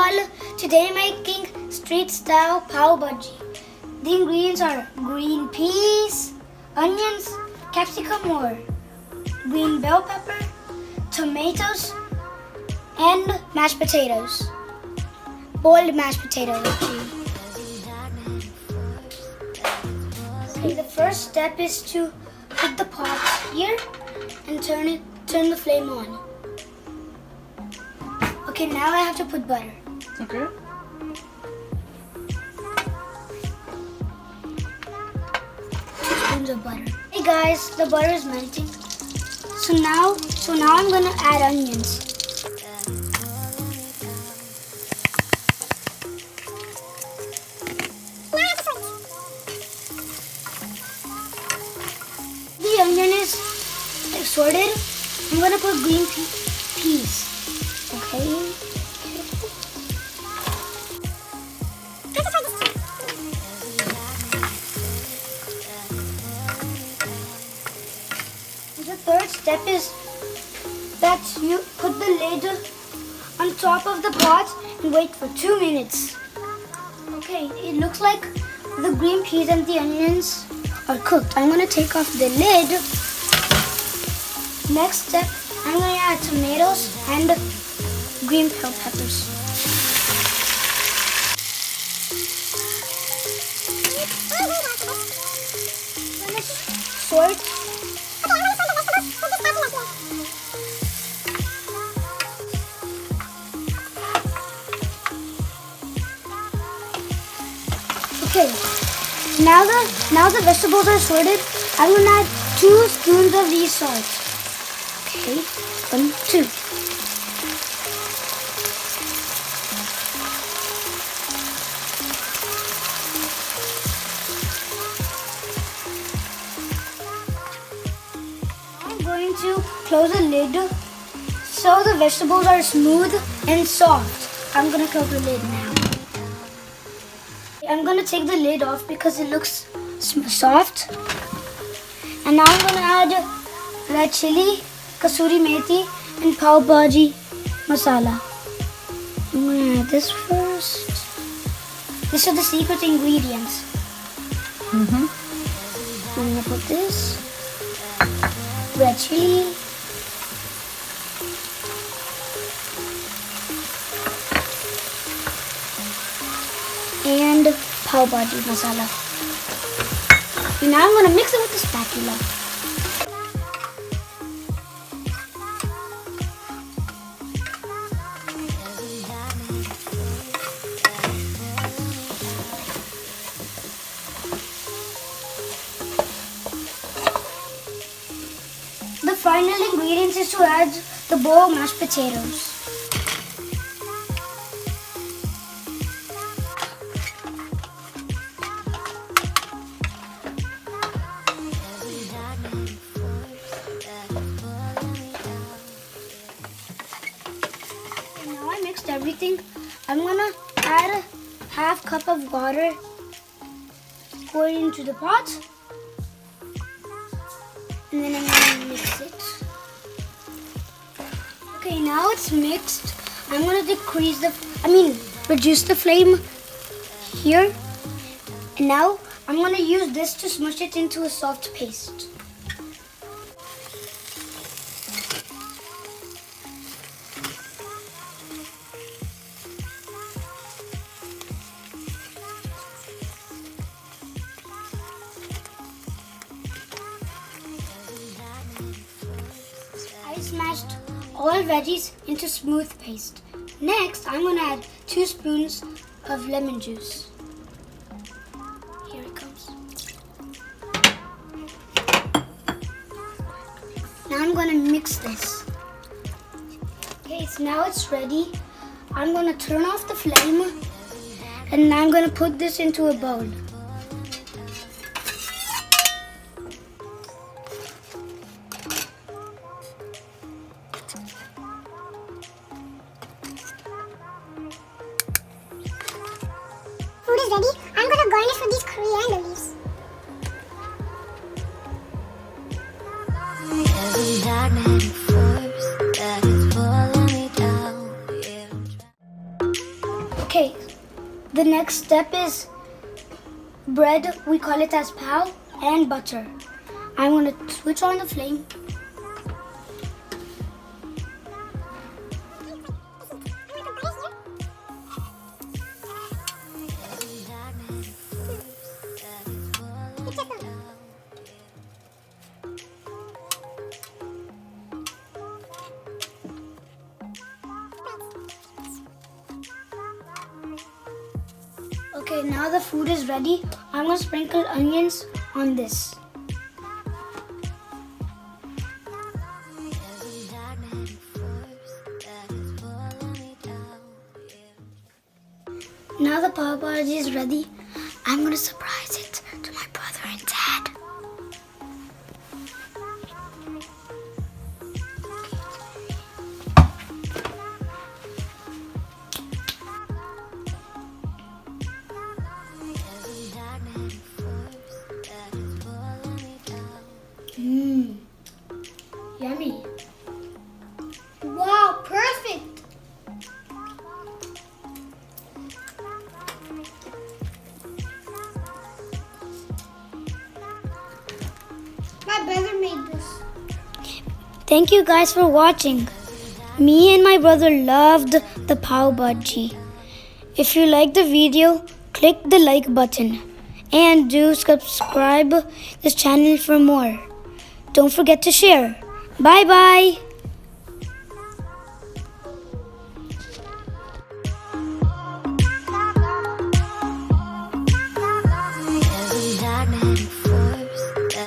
all, today making street style Paav Bhaji. The ingredients are green peas, onions, capsicum or green bell pepper, tomatoes, and mashed potatoes. Boiled mashed potatoes actually. Okay, the first step is to put the pot here and turn the flame on. Okay, now I have to put butter. Okay. 2 spoons of butter. Hey guys, the butter is melting. So now I'm gonna add onions. The onion is sorted. I'm gonna put green peas. Okay. The third step is that you put the lid on top of the pot and wait for 2 minutes. Okay, it looks like the green peas and the onions are cooked. I'm gonna take off the lid. Next step, I'm gonna add tomatoes and green bell peppers. I'm gonna sort. Okay, now the vegetables are sorted. I'm gonna add 2 spoons of these salt. Okay, 1, 2. I'm going to close the lid so the vegetables are smooth and soft. I'm gonna close the lid now. I'm gonna take the lid off because it looks soft. And now I'm gonna add red chili, kasuri methi, and Paav Bhaji masala. I'm gonna add this first. These are the secret ingredients. I'm gonna put this red chili. And Paav Bhaji masala. And now I'm going to mix it with the spatula. The final ingredients is to add the bowl of mashed potatoes. Everything. I'm gonna add a half cup of water, pour it into the pot, and then I'm gonna mix it. Okay, now it's mixed. I'm gonna reduce the flame here, and now I'm gonna use this to smush it into a soft paste. I smashed all veggies into smooth paste. Next, I'm going to add 2 spoons of lemon juice. Here it comes. Now I'm going to mix this. Okay, so now it's ready. I'm going to turn off the flame and I'm going to put this into a bowl. Food is ready. I'm going to garnish with these coriander leaves. Okay, the next step is bread. We call it as paav, and butter. I'm going to switch on the flame. Okay, now the food is ready. I'm going to sprinkle onions on this. Now the Paav Bhaji is ready. I'm going to surprise it to my brother and dad. Yummy. Wow, perfect. My brother made this. Thank you guys for watching. Me and my brother loved the Paav Bhaji. If you liked the video, click the like button and do subscribe this channel for more. Don't forget to share. Bye bye.